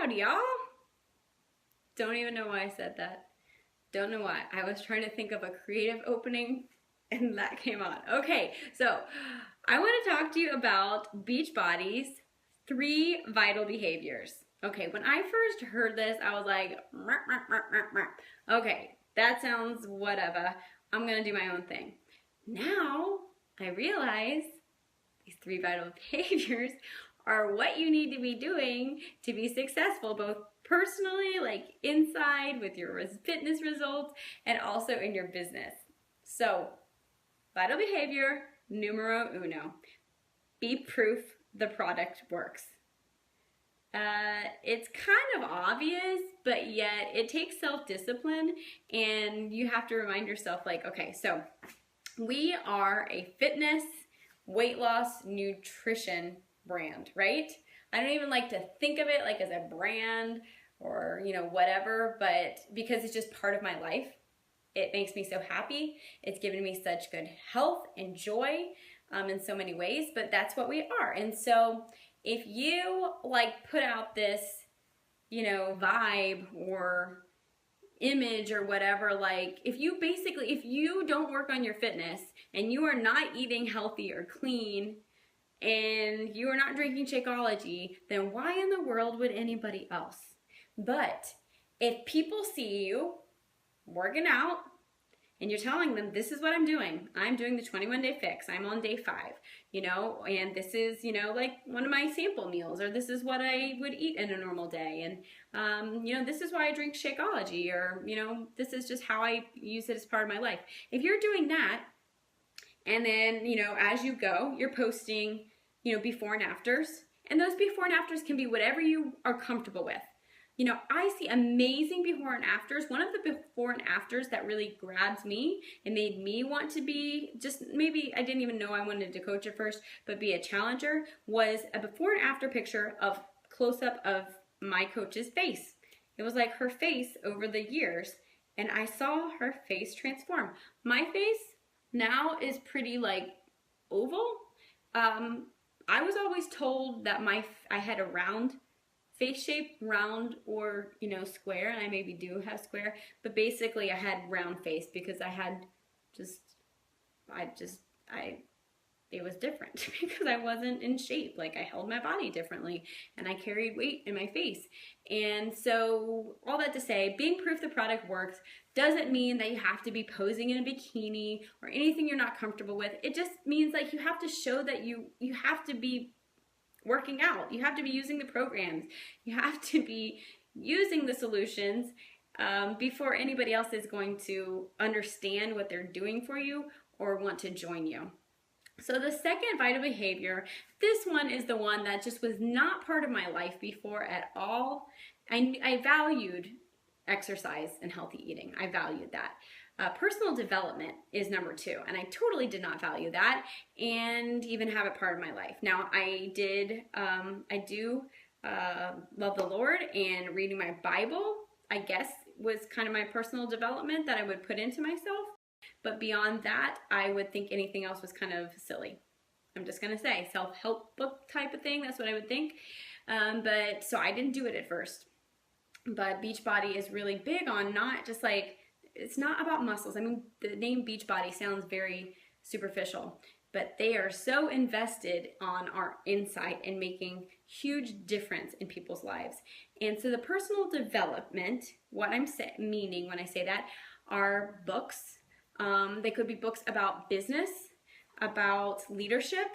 loud, y'all. Don't even know why I said that. Don't know why. I was trying to think of a creative opening and that came on. Okay, so I want to talk to you about Beachbody's 3 vital behaviors. Okay, when I first heard this, I was like, okay, that sounds whatever. I'm gonna do my own thing. Now I realize these 3 vital behaviors are what you need to be doing to be successful, both personally, like inside with your fitness results, and also in your business. So, vital behavior numero uno, be proof the product works. It's kind of obvious, but yet it takes self-discipline, and you have to remind yourself, like, okay, so we are a fitness, weight loss, nutrition brand, right? I don't even like to think of it like as a brand or, you know, whatever, but because it's just part of my life. It makes me so happy. It's given me such good health and joy in so many ways, but that's what we are. And so if you like put out this, you know, vibe or image or whatever, like if you don't work on your fitness and you are not eating healthy or clean and you are not drinking Shakeology, then why in the world would anybody else? But if people see you working out and you're telling them, this is what I'm doing the 21-day fix, I'm on day 5, you know, and this is, you know, like one of my sample meals, or this is what I would eat in a normal day, and you know, this is why I drink Shakeology, or, you know, this is just how I use it as part of my life. If you're doing that, and then, you know, as you go, you're posting, you know, before and afters, and those before and afters can be whatever you are comfortable with. You know, I see amazing before and afters. One of the before and afters that really grabs me and made me want to be, just maybe I didn't even know I wanted to coach at first, but be a challenger, was a before and after picture of close-up of my coach's face. It was like her face over the years, and I saw her face transform. My face now is pretty like oval. I was always told that I had a round face shape, round or, you know, square, and I maybe do have square, but basically I had round face because I had it was different because I wasn't in shape. Like, I held my body differently and I carried weight in my face. And so all that to say, being proof the product works doesn't mean that you have to be posing in a bikini or anything you're not comfortable with. It just means like you have to show that you have to be working out. You have to be using the programs. You have to be using the solutions before anybody else is going to understand what they're doing for you or want to join you. So the second vital behavior, this one is the one that just was not part of my life before at all. I valued exercise and healthy eating. I valued that. Personal development is number 2, and I totally did not value that and even have it part of my life. Now, I do love the Lord, and reading my Bible, I guess, was kind of my personal development that I would put into myself. But beyond that, I would think anything else was kind of silly. I'm just going to say self-help book type of thing. That's what I would think. But so I didn't do it at first. But Beachbody is really big on not just like, it's not about muscles. I mean, the name Beachbody sounds very superficial, but they are so invested on our insight and making huge difference in people's lives. And so the personal development, what I'm meaning when I say that, are books. They could be books about business, about leadership,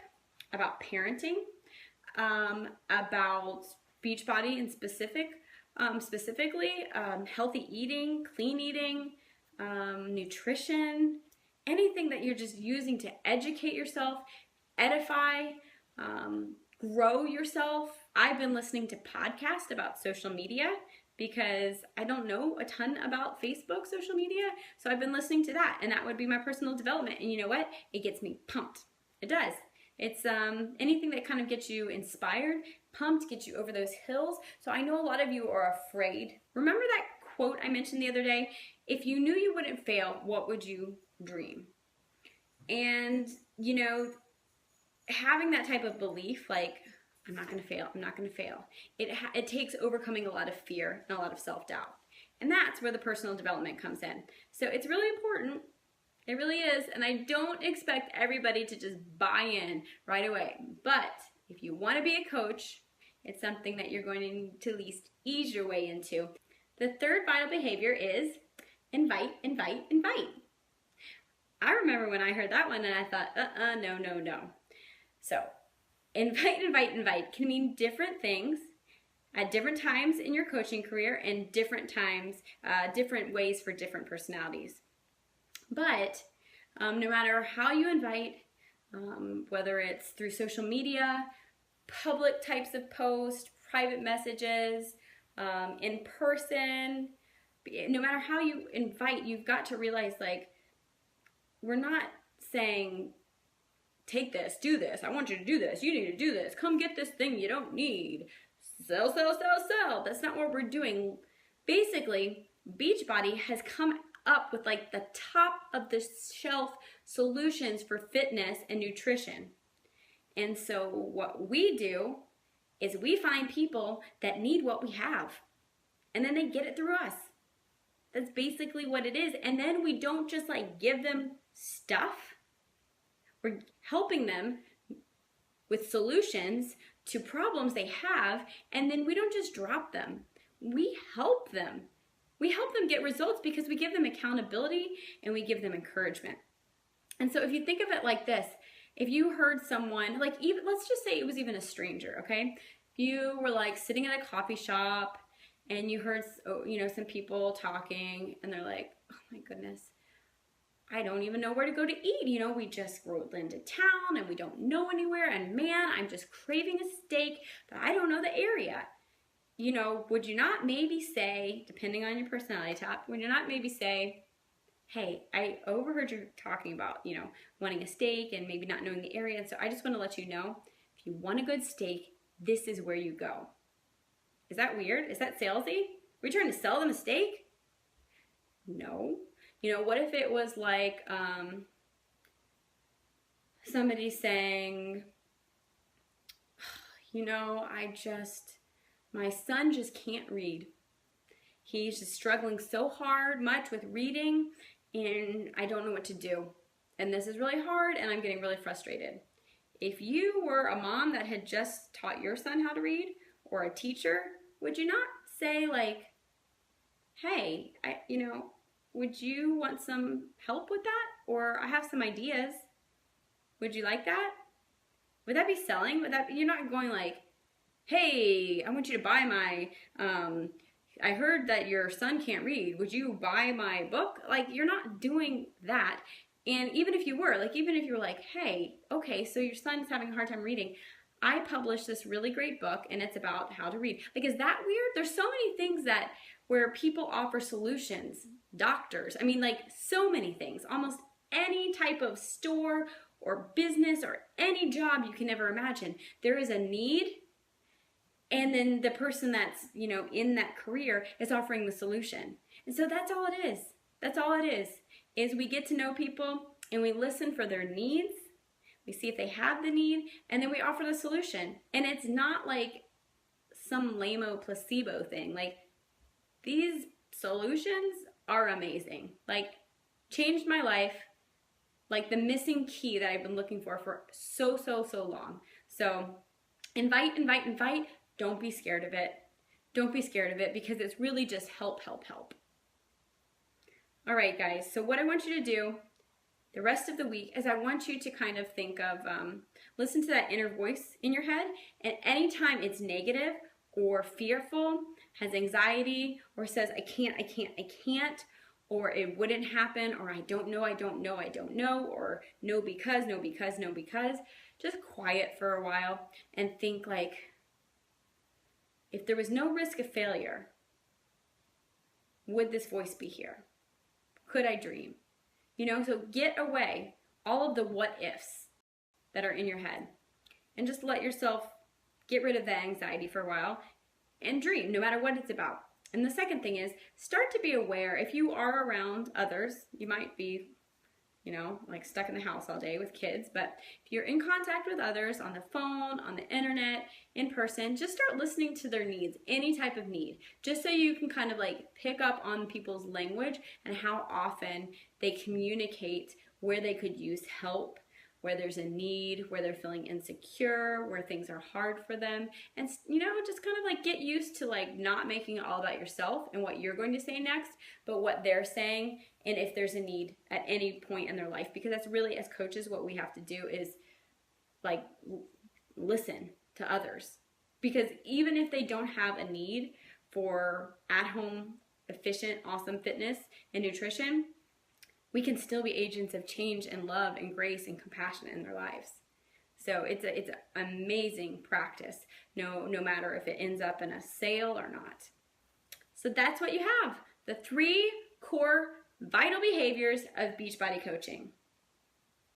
about parenting, about Beachbody in specifically, healthy eating, clean eating, nutrition, anything that you're just using to educate yourself, edify, grow yourself. I've been listening to podcasts about social media because I don't know a ton about Facebook social media, so I've been listening to that, and that would be my personal development. And you know what? It gets me pumped. It does. It's anything that kind of gets you inspired, pumped, gets you over those hills. So I know a lot of you are afraid. Remember that quote I mentioned the other day? If you knew you wouldn't fail, what would you dream? And, you know, having that type of belief, like, I'm not going to fail. I'm not going to fail. It takes overcoming a lot of fear and a lot of self-doubt. And that's where the personal development comes in. So it's really important. It really is. And I don't expect everybody to just buy in right away. But if you want to be a coach, it's something that you're going to at least ease your way into. The third vital behavior is invite, invite, invite. I remember when I heard that one and I thought, no, no, no. So invite, invite, invite can mean different things at different times in your coaching career and different times, different ways for different personalities. But no matter how you invite, whether it's through social media, public types of posts, private messages, in person, no matter how you invite, you've got to realize, like, we're not saying, take this, do this, I want you to do this, you need to do this, come get this thing you don't need, sell, sell, sell, sell. That's not what we're doing. Basically, Beachbody has come up with like the top of the shelf solutions for fitness and nutrition. And so what we do is we find people that need what we have, and then they get it through us. That's basically what it is. And then we don't just like give them stuff. We're helping them with solutions to problems they have, and then we don't just drop them. We help them. We help them get results because we give them accountability and we give them encouragement. And so if you think of it like this, if you heard someone, like, even, let's just say it was even a stranger, okay? If you were like sitting in a coffee shop and you heard, you know, some people talking and they're like, oh my goodness, I don't even know where to go to eat. You know, we just rolled into town and we don't know anywhere, and man, I'm just craving a steak, but I don't know the area. You know, would you not maybe say, depending on your personality type, would you not maybe say, hey, I overheard you talking about, you know, wanting a steak and maybe not knowing the area, and so I just want to let you know, if you want a good steak, this is where you go. Is that weird? Is that salesy? Are we trying to sell them a steak? No. You know, what if it was like somebody saying, you know, my son just can't read. He's just struggling so much with reading, and I don't know what to do. And this is really hard, and I'm getting really frustrated. If you were a mom that had just taught your son how to read, or a teacher, would you not say, like, hey, you know, would you want some help with that? Or I have some ideas. Would you like that? Would that be selling? You're not going like, hey, I want you to buy my, I heard that your son can't read. Would you buy my book? Like, you're not doing that. And even if you were, like, hey, okay, so your son's having a hard time reading. I published this really great book and it's about how to read. Like, is that weird? There's so many things where people offer solutions, doctors, I mean, like, so many things, almost any type of store or business or any job you can ever imagine. There is a need, and then the person that's, you know, in that career is offering the solution. And so that's all it is. That's all it is we get to know people and we listen for their needs. We see if they have the need, and then we offer the solution. And it's not like some lame-o placebo thing. Like, these solutions are amazing. Like, changed my life. Like the missing key that I've been looking for so long. So invite, invite, invite. Don't be scared of it. Don't be scared of it, because it's really just help, help, help. All right, guys. So what I want you to do the rest of the week is I want you to kind of think of, listen to that inner voice in your head, and anytime it's negative or fearful, has anxiety, or says, I can't, or it wouldn't happen, or I don't know, or no because, just quiet for a while and think, like, if there was no risk of failure, would this voice be here? Could I dream? You know, so get away all of the what ifs that are in your head and just let yourself get rid of the anxiety for a while and dream, no matter what it's about. And the second thing is, start to be aware, if you are around others, you might be you know, like stuck in the house all day with kids. But if you're in contact with others on the phone, on the internet, in person, just start listening to their needs, any type of need, just so you can kind of like pick up on people's language and how often they communicate where they could use help, where there's a need, where they're feeling insecure, where things are hard for them. And, you know, just kind of like get used to like not making it all about yourself and what you're going to say next, but what they're saying and if there's a need at any point in their life. Because that's really, as coaches, what we have to do is like listen to others. Because even if they don't have a need for at-home, efficient, awesome fitness and nutrition, we can still be agents of change and love and grace and compassion in their lives. So it's an amazing practice, no matter if it ends up in a sale or not. So that's what you have, the 3 core vital behaviors of Beachbody coaching.